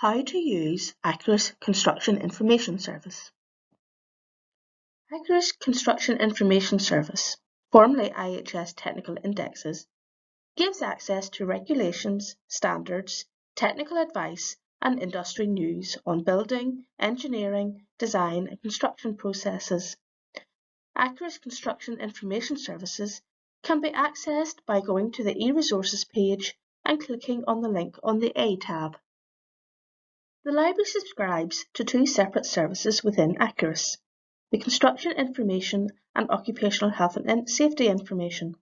How to use Accuris Construction Information Service. Accuris Construction Information Service, formerly IHS Technical Indexes, gives access to regulations, standards, technical advice and industry news on building, engineering, design and construction processes. Accuris Construction Information Services can be accessed by going to the e-resources page and clicking on the link on the A tab. The library subscribes to two separate services within Accuris, the Construction Information and Occupational Health and Safety Information.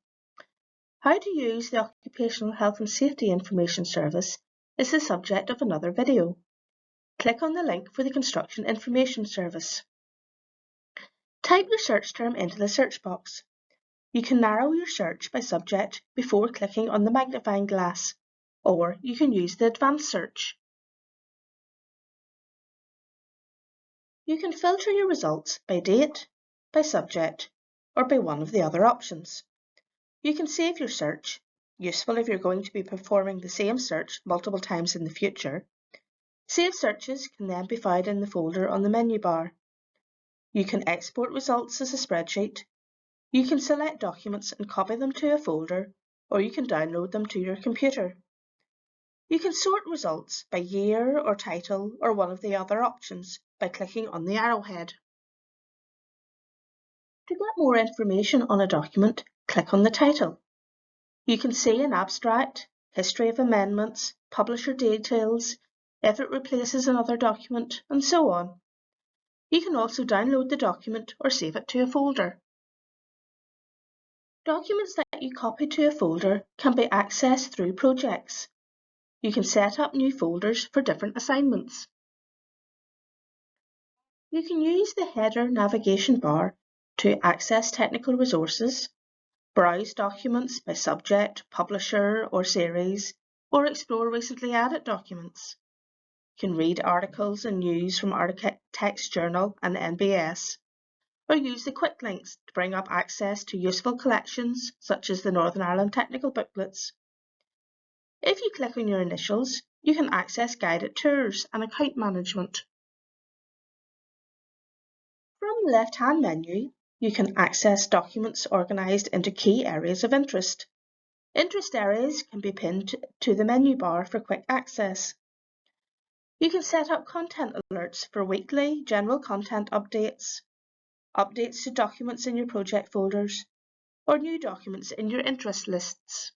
How to use the Occupational Health and Safety Information Service is the subject of another video. Click on the link for the Construction Information Service. Type your search term into the search box. You can narrow your search by subject before clicking on the magnifying glass, or you can use the advanced search. You can filter your results by date, by subject, or by one of the other options. You can save your search, useful if you're going to be performing the same search multiple times in the future. Saved searches can then be found in the folder on the menu bar. You can export results as a spreadsheet. You can select documents and copy them to a folder, or you can download them to your computer. You can sort results by year or title or one of the other options by clicking on the arrowhead. To get more information on a document, click on the title. You can see an abstract, history of amendments, publisher details, if it replaces another document, and so on. You can also download the document or save it to a folder. Documents that you copy to a folder can be accessed through projects. You can set up new folders for different assignments. You can use the header navigation bar to access technical resources, browse documents by subject, publisher or series, or explore recently added documents. You can read articles and news from Architects Journal and NBS, or use the quick links to bring up access to useful collections such as the Northern Ireland Technical Booklets. If you click on your initials, you can access guided tours and account management. From the left-hand menu, you can access documents organised into key areas of interest. Interest areas can be pinned to the menu bar for quick access. You can set up content alerts for weekly general content updates, updates to documents in your project folders, or new documents in your interest lists.